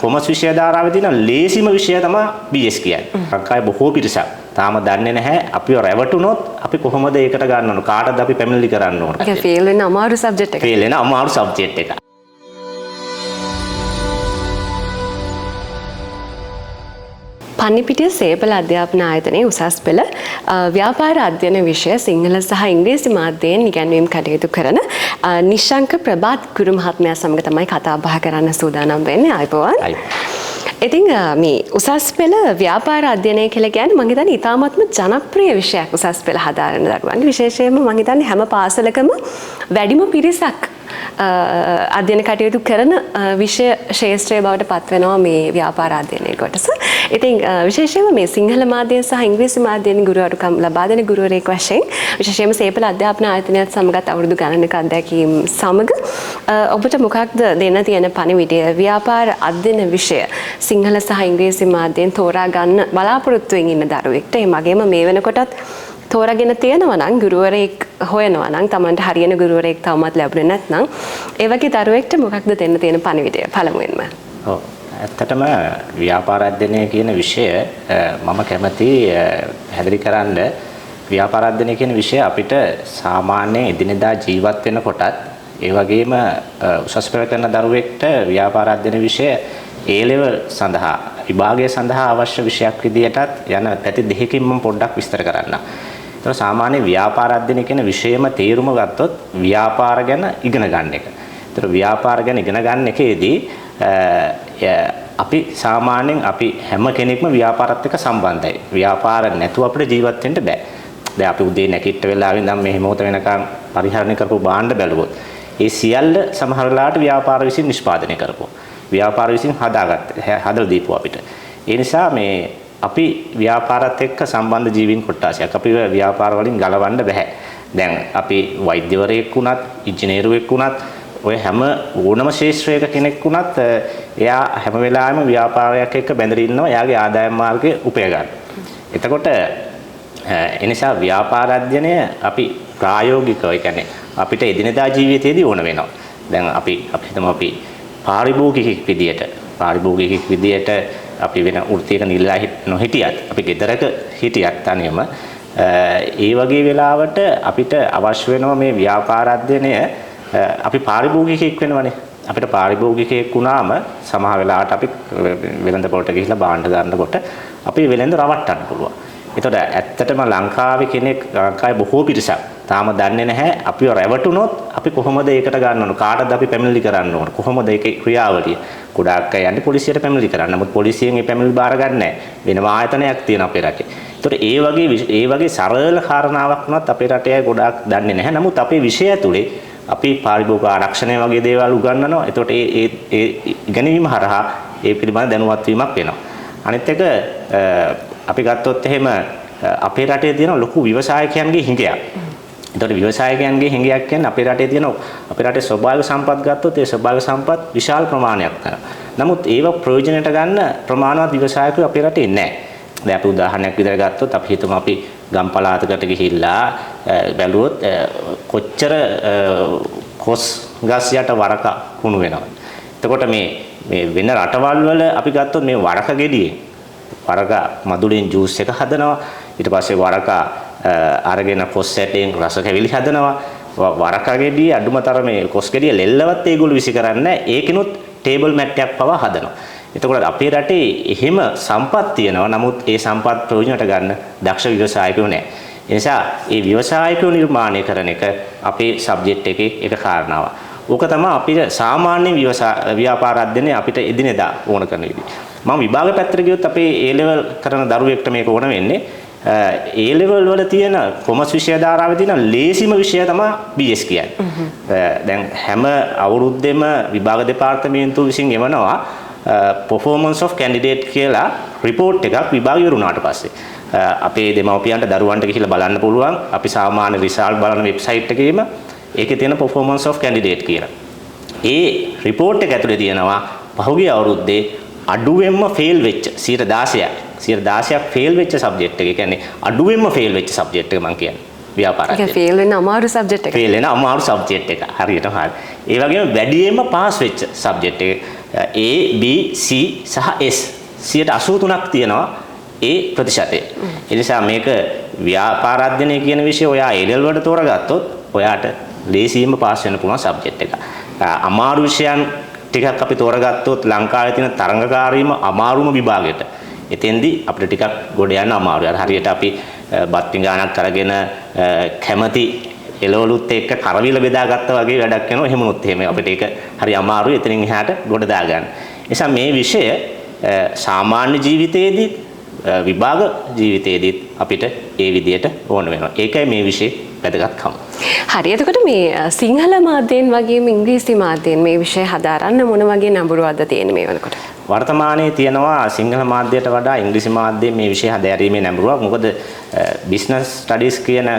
Commerce විෂය ධාරාවේ තියෙන ලේසිම විෂය තමයි BS කියන්නේ. ලංකාවේ බොහෝ පිරිසක් තාම දන්නේ නැහැ අපිව රැවටුනොත් අපි කොහොමද ඒකට ගන්න ඕන කාටද අපි පැමිණිලි කරන්න ඕන. ඒක ෆේල් වෙන අමාරු සබ්ජෙක්ට් එක. ෆේල් වෙන අමාරු සබ්ජෙක්ට් එක. පන්නිපිටිය සේපල අධ්‍යාපන ආයතනයේ උසස් පෙළ ව්‍යාපාර අධ්‍යයන විෂය සිංහල සහ ඉංග්‍රීසි මාධ්‍යයෙන් ඉගැන්වීම් කටයුතු කරන නිශ්ශංක ප්‍රභාත් ගුරු මහත්මයා සමග තමයි කතා බහ කරන්න සූදානම් වෙන්නේ. ආයුබෝවන්. ඉතින් මේ උසස් පෙළ ව්‍යාපාර අධ්‍යයනය කියලා කියන්නේ මම හිතන්නේ ඉතාමත්ම ජනප්‍රිය විෂයක් උසස් පෙළ හදාරන දරුවන්ගේ. විශේෂයෙන්ම මම හිතන්නේ හැම පාසලකම වැඩිම පිරිසක් අධ්‍යයන කටයුතු කරන විෂය ශාස්ත්‍රය බවට පත් වෙනවා මේ ව්‍යාපාර අධ්‍යයනයේ කොටස. ඉතින් විශේෂයෙන්ම මේ සිංහල මාධ්‍යයෙන් සහ ඉංග්‍රීසි මාධ්‍යයෙන් ගුරුවරුකම් ලබා දෙන ගුරුවරයෙක් වශයෙන් විශේෂයෙන්ම සේපල අධ්‍යාපන ආයතනයත් සමගත් අවුරුදු ගණනක අත්දැකීම් සමග ඔබට මොකක්ද දෙන්න තියෙන පණිවිඩය ව්‍යාපාර අධ්‍යයන විෂය සිංහල සහ ඉංග්‍රීසි මාධ්‍යයෙන් තෝරා ගන්න බලාපොරොත්තු වෙමින් ඉන්න දරුවෙක්ට ඒ වගේම මේ වෙනකොටත් තෝරාගෙන තියෙනවා නම් ගුරුවරයෙක් හොයනවා නම් Tamanට හරියන ගුරුවරයෙක් තවමත් ලැබුණේ නැත්නම් ඒ වගේ දරුවෙක්ට මොකක්ද දෙන්න තියෙන පණිවිඩය පළමුවෙන්ම? ඔව් ඇත්තටම ව්‍යාපාර අධ්‍යයනය කියන විෂය මම කැමති පැහැදිලි කරන්න ව්‍යාපාර අධ්‍යයනය කියන විෂය අපිට සාමාන්‍ය එදිනෙදා ජීවත් වෙනකොටත් ඒ වගේම උසස් පෙළ කරන දරුවෙක්ට ව්‍යාපාර අධ්‍යයන විෂය A level සඳහා විභාගය සඳහා අවශ්‍ය විෂයක් විදියටත් යන පැති දෙකකින් මම පොඩ්ඩක් විස්තර කරන්නම්. ඒතර සාමාන්‍ය ව්‍යාපාර අධ්‍යයනය කියන විෂයම තේරුම ගත්තොත් ව්‍යාපාර ගැන ඉගෙන ගන්න එක. ඒතර ව්‍යාපාර ගැන ඉගෙන ගන්න එකේදී අපි සාමාන්‍යයෙන් අපි හැම කෙනෙක්ම ව්‍යාපාරත් එක්ක සම්බන්ධයි. ව්‍යාපාර නැතුව අපිට ජීවත් වෙන්න බෑ. දැන් අපි උදේ නැගිට වෙලාවෙ ඉඳන් මේ මොහොත වෙනකන් පරිහරණය කරපු භාණ්ඩ බැලුවොත් ඒ සියල්ල සමහර වෙලාවට ව්‍යාපාර විසින් නිෂ්පාදනය කරපුවා. ව්‍යාපාර විසින් හදලා දීපුවා අපිට. ඒ නිසා මේ අපි ව්‍යාපාරත් එක්ක සම්බන්ධ ජීවීන් කොටසක්. අපි ව්‍යාපාර වලින් ගලවන්න බෑ. දැන් අපි වෛද්‍යවරයෙක් වුණත්, ඉංජිනේරුවෙක් වුණත්, ඔය හැම ඕනම ශාස්ත්‍රයක කෙනෙක් වුණත් එයා හැම වෙලාවෙම ව්‍යාපාරයක් එක්ක බැඳලා ඉන්නවා. එයාගේ ආදායම් මාර්ගය උපය ගන්න. එතකොට ඒ නිසා ව්‍යාපාර අධ්‍යයනය අපි ප්‍රායෝගිකව ඒ කියන්නේ අපිට එදිනෙදා ජීවිතයේදී ඕන වෙනවා. දැන් අපි හිතමු අපි පාරිභෝගිකෙක් විදියට අපි වෙන වෘත්තියක නිලලා නොහිටියත් අපි ගෙදරක හිටියත් තනියම ඒ වගේ වෙලාවට අපිට අවශ්‍ය වෙනවා මේ ව්‍යාපාර අධ්‍යයනය අපි පාරිභෝගිකෙක් වෙනවනේ. අපිට පාරිභෝගිකයෙක් වුණාම සමහර වෙලාවට අපි වෙළඳ පොළට ගිහිල්ලා භාණ්ඩ ගන්නකොට අපි වෙළඳ රවට්ටන්න පුළුවන්. ඒතකොට ඇත්තටම ලංකාවේ බොහෝ පිරිසක් තාම දන්නේ නැහැ අපිව රැවටුනොත් අපි කොහොමද ඒකට ගන්න ඕන කාටද අපි පැමිණිලි කරන්න ඕන කොහොමද ඒකේ ක්‍රියාවලිය ගොඩාක් අය යන්නේ පොලිසියට පැමිණිලි කරන්න. නමුත් පොලිසියෙන් මේ පැමිණිලි බාර ගන්න නැහැ. වෙනම ආයතනයක් තියෙන අපේ රටේ. ඒතකොට ඒ වගේ සරල කාරණාවක් වුණත් අපේ රටේ අය ගොඩාක් දන්නේ නැහැ. නමුත් අපේ විෂය ඇතුලේ අපි පාරිභෝගික ආරක්ෂණය වගේ දේවල් උගන්වනවා. ඒතකොට ඒ ඉගෙනීම හරහා ඒ පිළිබඳ දැනුවත් වීමක් වෙනවා. අනිත් එක අපි ගත්තොත් එහෙම අපේ රටේ තියෙන ලොකු ව්‍යවසායකයන්ගේ හිඟයක්. ඒතකොට ව්‍යවසායකයන්ගේ හිඟයක් කියන්නේ අපේ රටේ ස්වභාවික සම්පත් ගත්තොත් ඒ ස්වභාවික සම්පත් විශාල ප්‍රමාණයක් තියෙනවා. නමුත් ඒව ප්‍රයෝජනයට ගන්න ප්‍රමාණවත් ව්‍යවසායකයෝ අපේ රටේ නැහැ. දැන් අපි උදාහරණයක් විදිහට ගත්තොත් අපි හිතමු අපි ගම් පළාතකට ගිහිල්ලා බැලුවොත් කොච්චර කොස් ගස් යට වරක කුණු වෙනවද. එතකොට මේ වෙන රටවල් වල අපි ගත්තොත් මේ වරක ගෙඩියෙන් වරක මදුලෙන් ජූස් එක හදනවා. ඊට පස්සේ වරක අරගෙන කොස් ඇටෙන් රස කැවිලි හදනවා. වරක ගෙඩිය අඩුමතර මේ කොස් ගෙඩිය ලෙල්ලවත් ඒගොල්ලෝ විසි කරන්නේ ඒකිනුත් ටේබල් මැට් එකක් පවා හදනවා. එතකොට අපේ රටේ එහෙම සම්පත් තියෙනවා. නමුත් ඒ සම්පත් ප්‍රයෝජනට ගන්න දක්ෂ ව්‍යවසායකයෝ නැහැ. ඒ නිසා මේ ව්‍යවසායකයෝ නිර්මාණය කරන එක අපේ සබ්ජෙක්ට් එකේ එක කාරණාවක්. ඕක තමයි අපිට සාමාන්‍ය ව්‍යාපාර අධ්‍යයනය අපිට එදිනෙදා ඕන කරන විදිහ. මම විභාග පැත්තට ගියොත් අපේ A level කරන දරුවෙක්ට මේක ඕන වෙන්නේ A level වල තියෙන කොමර්ස් විෂය ධාරාවේ තියෙන ලේසිම විෂය තමයි BS කියන්නේ. දැන් හැම අවුරුද්දෙම විභාග දෙපාර්තමේන්තුව විසින් එවනවා performance of candidate කියලා report එකක් විභාග ඉවරුණාට පස්සේ. අපේ දෙමව්පියන්ට දරුවන්ට ගිහිල්ලා බලන්න පුළුවන්. අපි සාමාන්‍ය result බලන වෙබ්සයිට් එකේම ඒකේ තියෙන performance of candidate කියලා. ඒ report එක ඇතුලේ තියෙනවා පහුගිය අවුරුද්දේ අඩුවෙන්ම ෆේල් වෙච්ච 16ක් ෆේල් වෙච්ච සබ්ජෙක්ට් එක. ඒ කියන්නේ අඩුවෙන්ම ෆේල් වෙච්ච සබ්ජෙක්ට් එක මම කියන්නේ. ව්‍යාපාරය. ඒක ෆේල් වෙන අමාරු සබ්ජෙක්ට් එක. ෆේල් වෙන අමාරු සබ්ජෙක්ට් එක. හරියටම හරි. ඒ වගේම වැඩියෙන්ම පාස් වෙච්ච සබ්ජෙක්ට් එක A B C සහ S 83ක් තියෙනවා ඒ ප්‍රතිශතය. ඒ නිසා මේක ව්‍යාපාර අධ්‍යයනය කියන විෂය ඔයා A level වලට තෝරගත්තොත් ඔයාට ලේසියෙන්ම පාස් වෙන්න පුළුවන් සබ්ජෙක්ට් එක. අමාරු විෂයන් ටිකක් අපි තෝරගත්තොත් ලංකාවේ තියෙන තරඟකාරීම අමාරුම විභාගයට එතෙන්දී අපිට ටිකක් ගොඩ යන්න අමාරුයි. අර හරියට අපි බත් පිඟානක් අරගෙන කැමැති එළවලුත් එක්ක කරවිල බෙදාගත්තා වගේ වැඩක් වෙනවා. එහෙමනොත් එහෙම අපිට ඒක හරි අමාරුයි එතනින් එහාට ගොඩ දාගන්න. නිසා මේ විෂය සාමාන්‍ය ජීවිතයේදී විභාග ජීවිතයේදී අපිට ඒ විදියට ඕන වෙනවා. ඒකයි මේ විෂය වැදගත්කම. හරි. එතකොට මේ සිංහල මාධ්‍යයෙන් වගේම ඉංග්‍රීසි මාධ්‍යයෙන් මේ විෂය හදාරන්න මොන වගේ නඹුරුවක්ද තියෙන්නේ මේ වෙනකොට? වර්තමානයේ තියෙනවා සිංහල මාධ්‍යයට වඩා ඉංග්‍රීසි මාධ්‍යයේ මේ විෂය හදාරීමේ නැඹුරුවක්. මොකද බිස්නස් ස්ටඩීස් කියන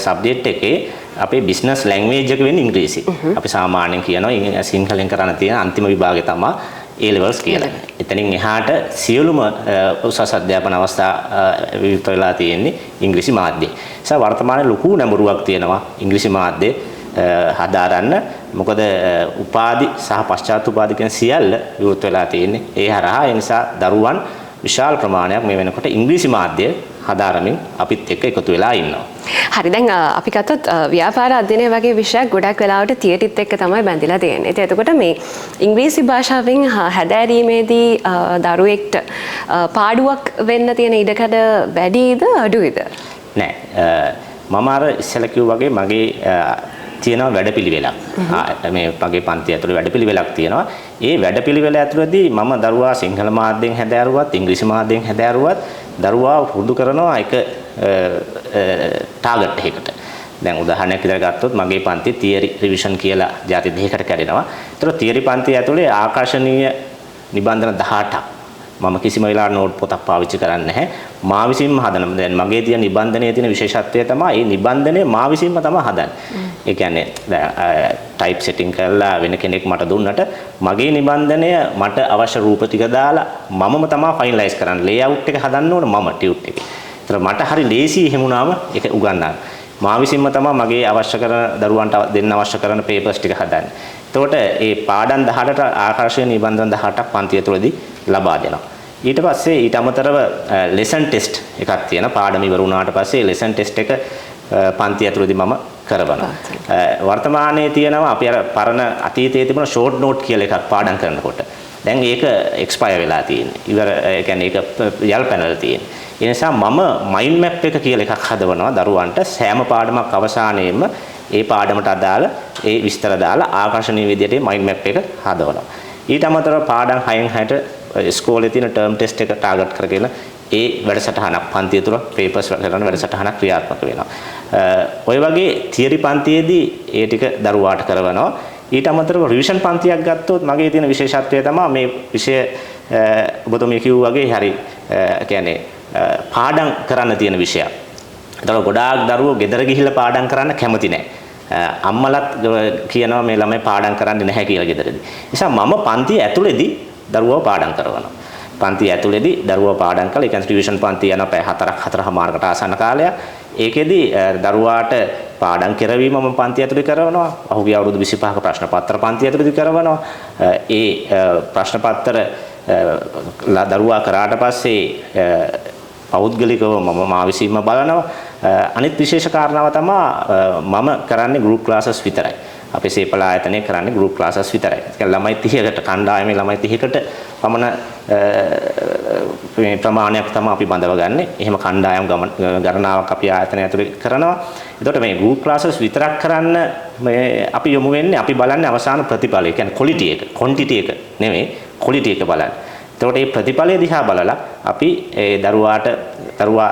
සබ්ජෙක්ට් එකේ අපේ බිස්නස් ලැන්ග්වේජ් එක වෙන්නේ ඉංග්‍රීසි. අපි සාමාන්‍යයෙන් කියනවා සිංහලෙන් කරන්න තියෙන අන්තිම විභාගය තමයි A levels කියලා. එතනින් එහාට සියලුම උසස් අධ්‍යාපන අවස්ථා විවෘත වෙලා තියෙන්නේ ඉංග්‍රීසි මාධ්‍යයේ. ඒ වර්තමානයේ ලොකු නැඹුරුවක් තියෙනවා ඉංග්‍රීසි මාධ්‍යයේ හදාරන්න. මොකද උපාධි සහ පශ්චාත් උපාධි කියන සියල්ල විවෘත වෙලා තියෙන්නේ ඒ හරහා. ඒ නිසා දරුවන් විශාල ප්‍රමාණයක් මේ වෙනකොට ඉංග්‍රීසි මාධ්‍ය හදාරමින් අපිත් එක්ක එකතු වෙලා ඉන්නවා. හරි. දැන් අපි ගත්තොත් ව්‍යාපාර අධ්‍යයනය වගේ විෂයක් ගොඩක් වෙලාවට තියටිත් එක්ක තමයි බැඳිලා තියෙන්නේ. ඉතින් එතකොට මේ ඉංග්‍රීසි භාෂාවෙන් හැදෑරීමේදී දරුවෙක්ට පාඩුවක් වෙන්න තියෙන ඉඩකඩ වැඩිද අඩුයිද? නෑ. මම අර ඉස්සෙල්ලා කිව්වා වගේ මගේ තියෙනවා වැඩපිළිවෙලක්. මේ මගේ පන්ති ඇතුළේ වැඩපිළිවෙලක් තියෙනවා. ඒ වැඩපිළිවෙල ඇතුළතදී මම දරුවා සිංහල මාධ්‍යයෙන් හැදෑරුවත් ඉංග්‍රීසි මාධ්‍යයෙන් හැදෑරුවත් දරුවා පුරුදු කරනවා එක ටාගට් එකකට. දැන් උදාහරණයක් විදිහට ගත්තොත් මගේ පන්ති තියරි රිවිෂන් කියලා ಜಾති දෙකකට කැඩෙනවා. ඒතර තියරි පන්ති ඇතුලේ ආකර්ෂණීය නිබන්ධන 18ක් මම කිසිම වෙලාවක නෝට් පොතක් පාවිච්චි කරන්නේ නැහැ. මා විසින්ම හදන දැන් මගේ තියෙන නිබන්ධනයේ තියෙන විශේෂත්වය තමයි මේ නිබන්ධනය මා විසින්ම තමයි හදන්නේ. ඒ කියන්නේ ටයිප් සෙටින් කරලා වෙන කෙනෙක් මට දුන්නට මගේ නිබන්ධනය මට අවශ්‍ය රූප ටික දාලා මමම තමයි ෆයිනලයිස් කරන්නේ. ලේඅවුට් එක හදන්න ඕන මම ටියුට් එකේ. ඒතර මට හරි ලේසි එහෙම වුණාම ඒක උගන්වන්න. මා විසින්ම තමයි මගේ අවශ්‍ය කරන දරුවන්ට දෙන්න අවශ්‍ය කරන පේපර්ස් ටික හදන්නේ. එතකොට මේ පාඩම් 18ට ආකර්ෂණීය නිබන්ධන 18ක් පන්තිය තුළදී ලබා දෙනවා. ඊට පස්සේ ඊට අමතරව ලෙසන් ටෙස්ට් එකක් තියෙනවා. පාඩම ඉවර වුණාට පස්සේ ලෙසන් ටෙස්ට් එක පන්ති ඇතුළේදී මම කරනවා. වර්තමානයේ තියෙනවා අපි අර පරණ අතීතයේ තිබුණ ෂෝට් නෝට් කියලා එකක් පාඩම් කරනකොට. දැන් ඒක එක්ස්පයර් වෙලා තියෙන්නේ. ඉවර ඒ කියන්නේ ඒක යල් පැනලා තියෙන්නේ. ඒ නිසා මම මයින්ඩ් මැප් එක කියලා එකක් හදවනවා දරුවන්ට සෑම පාඩමක් අවසානයේම ඒ පාඩමට අදාළ ඒ විස්තර දාලා ආකර්ෂණීය විදිහට මයින්ඩ් මැප් එක හදවනවා. ඊට අමතරව පාඩම් 6න් 6ට ඉස්කෝලේ තියෙන ටර්ම් ටෙස්ට් එක ටාගට් කරගෙන ඒ වැඩසටහනක් පන්තිය තුල පේපර්ස් කරන වැඩසටහනක් ක්‍රියාත්මක වෙනවා. ඔය වගේ තියරි පන්තියේදී ඒ ටික දරුවාට කරවනවා. ඊට අමතරව රිවිෂන් පන්තියක් ගත්තොත් මගේ තියෙන විශේෂත්වය තමයි මේ විෂය ඔබතුමිය කිව්වා වගේ හරි කියන්නේ පාඩම් කරන්න තියෙන විෂයක්. ඒතකොට ගොඩාක් දරුවෝ ගෙදර ගිහිල්ලා පාඩම් කරන්න කැමති නැහැ. අම්මලත් කියනවා මේ ළමයි පාඩම් කරන්නේ නැහැ කියලා ගෙදරදී. නිසා මම පන්තිය ඇතුළේදී දරුවව පාඩම් කරවනවා. පන්තිය ඇතුළේදී දරුවව පාඩම් කළා. ඒ කියන්නේ රිවිෂන් පන්තිය යන පැය 4:00කට ආසන්න කාලයක්. ඒකෙදී දරුවාට පාඩම් කරවීම මම පන්ති ඇතුළේ කරනවා. අහුගිය අවුරුදු 25ක ප්‍රශ්න පත්‍ර පන්ති ඇතුළේදී කරනවා. ඒ ප්‍රශ්න පත්‍ර දරුවා කරාට පස්සේ පෞද්ගලිකව මම මා විසින්ම බලනවා. අනිත් විශේෂ කාරණාව තමයි මම කරන්නේ ගෲප් ක්ලාසස් විතරයි. අපේ සේපල ආයතනයේ කරන්නේ ගෲප් ක්ලාසස් විතරයි. ඒ ළමයි 30කට කණ්ඩායමේ ළමයි 30කට පමණ මේ ප්‍රමාණයක් තමයි අපි බඳවගන්නේ. එහෙම කණ්ඩායම් ගණනාවක් අපි ආයතනය ඇතුලේ කරනවා. එතකොට මේ ගෲප් ක්ලාසස් විතරක් කරන්න මේ අපි යොමු වෙන්නේ අපි බලන්නේ අවසාන ප්‍රතිඵලය. ඒ කියන්නේ ක්වොලිටි එක, ක්වොන්ටිටි එක නෙමෙයි ක්වොලිටි එක බලන්නේ. එතකොට මේ ප්‍රතිඵලය දිහා බලලා අපි ඒ දරුවා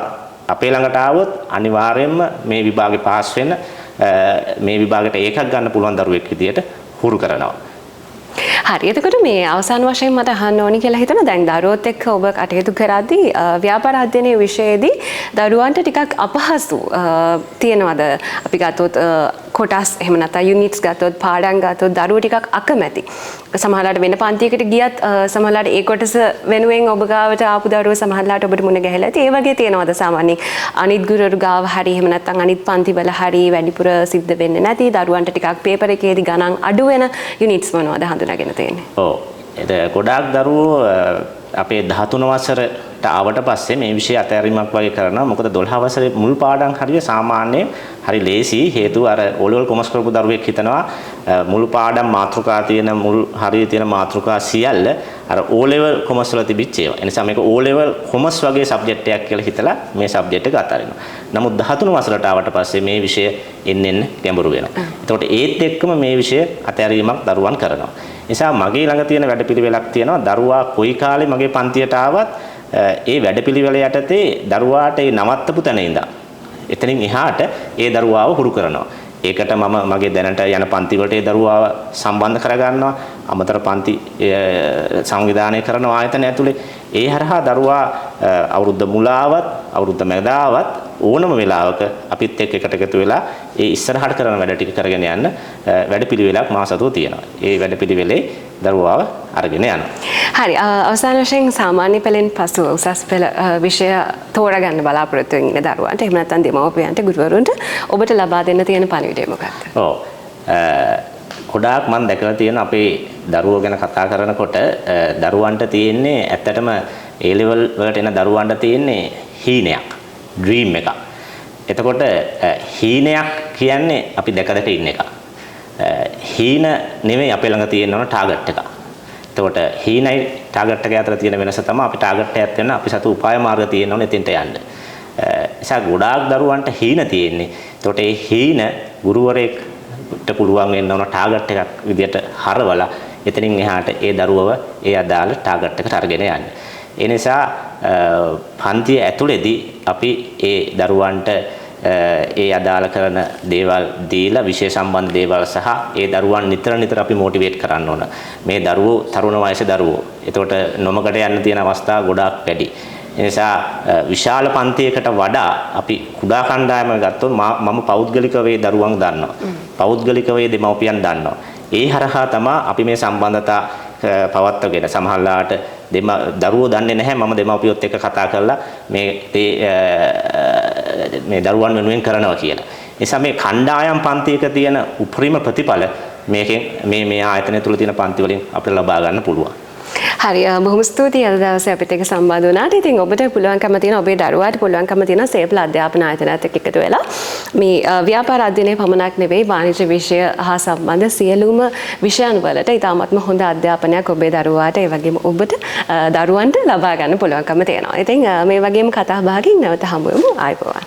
අපේ ළඟට ආවොත් අනිවාර්යයෙන්ම මේ විභාගේ පාස් වෙන්න මේ විභාගයට ඒකක් ගන්න පුළුවන් දරුවෙක් විදියට හුරු කරනවා. හරි. එතකොට මේ අවසාන වශයෙන් මට අහන්න ඕනි කියලා හිතනවා. දැන් දරුවොත් එක්ක ඔබ කටයුතු කරද්දී ව්‍යාපාර අධ්‍යයනයේ විෂයේදී දරුවන්ට ටිකක් අපහසු තියනවාද? අපි ගත්තොත් කොටස් එහෙම නැත්නම් යුනිට්ස් ගත්තොත් පාඩම් ගත්තොත් දරුවෝ ටිකක් අකමැති. සමහරවිට වෙන පන්තියකට ගියත් සමහරවිට ඒ කොටස වෙනුවෙන් ඔබ ගාවට ආපු දරුවෝ සමහරවිට ඔබට මුණ ගැහිලා ඇති. ඒ වගේ තියනවාද සාමාන්‍යයෙන්? අනිත් ගුරුවරු ගාව හරි එහෙම නැත්නම් අනිත් පන්තිවල හරි වැඩිපුර සිද්ධ වෙන්නේ නැති දරුවන්ට ටිකක් පේපර් එකේදී ගණන් අඩු වෙන යුනිට්ස් මොනවද හඳුනාගෙන තියෙන්නේ? ඔව්. ගොඩාක් දරුවෝ අපේ 13 වසරට ආවට පස්සේ මේ විෂය අතහැරීමක් වගේ කරනවා. මොකද 12 වසරේ මුල් පාඩම් හරිය සාමාන්‍යයෙන් හරි ලේසි. හේතුව අර O-level කොමර්ස් කරපු දරුවෙක් හිතනවා මුල් පාඩම් මාතෘකා තියෙන මුල් හරිය තියෙන මාතෘකා සියල්ල අර O-level කොමර්ස් වල තිබිච්ච ඒවා. ඒ නිසා මේක O-level කොමර්ස් වගේ සබ්ජෙක්ට් එකක් කියලා හිතලා මේ සබ්ජෙක්ට් එක අතාරිනවා. නමුත් 13 වසරට ආවට පස්සේ මේ විෂය එන්න ගැඹුරු වෙනවා. එතකොට ඒත් එක්කම මේ විෂය අතහැරීමක් දරුවන් කරනවා. නිසා මගේ ළඟ තියෙන වැඩපිළිවෙලක් තියෙනවා. දරුවා කොයි කාලේ මගේ පන්තියට ආවත් ඒ වැඩපිළිවෙල යටතේ දරුවාට ඒ නවත්තපු තැන ඉඳන් එතනින් එහාට ඒ දරුවාව හුරු කරනවා. ඒකට මම මගේ දැනට යන පන්ති වලට ඒ දරුවාව සම්බන්ධ කරගන්නවා. අමතර පන්ති සංවිධානය කරන ආයතන ඇතුලේ ඒ හරහා දරුවා අවුරුද්ද මුලාවත් අවුරුද්ද මැදාවත් ඕනම වෙලාවක අපිත් එක්ක එකට එකතු වෙලා ඒ ඉස්සරහට කරන වැඩ ටික කරගෙන යන්න වැඩපිළිවෙලක් මාසතුව තියෙනවා. ඒ වැඩපිළිවෙලේ දරුවාව අරගෙන යනවා. හරි අවසාන වශයෙන් සාමාන්‍ය පෙළෙන් පසු උසස් පෙළ විෂය තෝරගන්න බලාපොරොත්තු වෙන දරුවන්ට එහෙම නැත්නම් දෙමව්පියන්ට ගුරුවරුන්ට ඔබට ලබා දෙන්න තියෙන පණිවිඩය මොකක්ද? ඔව් ගොඩාක් මම දැකලා තියෙන අපේ දරුවෝ ගැන කතා කරනකොට දරුවන්ට තියෙන්නේ ඇත්තටම A level වලට එන දරුවන්ට තියෙන්නේ හීනයක් ඩ්‍රීම් එකක්. එතකොට හීනයක් කියන්නේ අපි දැක දැක ඉන්න එක. හීන නෙමෙයි අපේ ළඟ තියෙන ටාගට් එක. එතකොට හීනයි ටාගට් එක අතර තියෙන වෙනස තමයි අපි ටාගට් එකත් වෙන අපි සතු උපාය මාර්ග තියෙන ඕනේ එතෙන්ට යන්න. නිසා ගොඩාක් දරුවන්ට හීන තියෙන්නේ. එතකොට ඒ හීන ගුරුවරයෙක්ට පුළුවන් වෙන්න ඕන ටාගට් එකක් විදියට හරවලා එතනින් එහාට ඒ දරුවව ඒ අදාළ ටාගට් එකට අරගෙන යන්න. ඒ නිසා පන්තිය ඇතුළේදී අපි ඒ දරුවන්ට ඒ අදාළ කරන දේවල් දීලා විශේෂ සම්බන්ධ දේවල් සහ ඒ දරුවන් නිතර අපි මොටිවේට් කරන්න ඕන. මේ දරුවෝ තරුණ වයසේ දරුවෝ. එතකොට නොමකට යන්න තියෙන අවස්ථා ගොඩාක් වැඩි. ඒ නිසා විශාල පන්තියකට වඩා අපි කුඩා කණ්ඩායම ගත්තොත් මම පෞද්ගලිකව ඒ දරුවන් දන්නවා. පෞද්ගලිකව ඒ දෙමව්පියන් දන්නවා. ඒ හරහා තමයි අපි මේ සම්බන්ධතා පවත්වගෙන සමහරලාට දරුවෝ දන්නේ නැහැ මම දෙමව්පියොත් එක්ක කතා කරලා මේ දරුවන් වෙනුවෙන් කරනවා කියලා. ඒ නිසා මේ කණ්ඩායම් පන්තියක තියෙන උපරිම ප්‍රතිඵල මේකෙන් මේ ආයතනය තුල තියෙන පන්ති වලින් අපිට ලබා ගන්න පුළුවන්. හරි බොහොම ස්තුතියි අද දවසේ අපිට එක්ක සම්බන්ධ වුණාට. ඉතින් ඔබට පුළුවන්කම තියෙන ඔබේ දරුවාට පුළුවන්කම තියෙන සේපල අධ්‍යාපන ආයතනයත් එක්ක එකතු වෙලා මේ ව්‍යාපාර අධ්‍යයනය පමණක් නෙවෙයි වාණිජ්‍ය විෂය හා සම්බන්ධ සියලුම විෂයන් වලට ඉතාමත්ම හොඳ අධ්‍යාපනයක් ඔබේ දරුවාට ඒ වගේම ඔබට දරුවන්ට ලබා ගන්න පුළුවන්කම තියෙනවා. ඉතින් මේ වගේම කතා බහකින් නැවත හමු වෙමු. ආයුබෝවන්.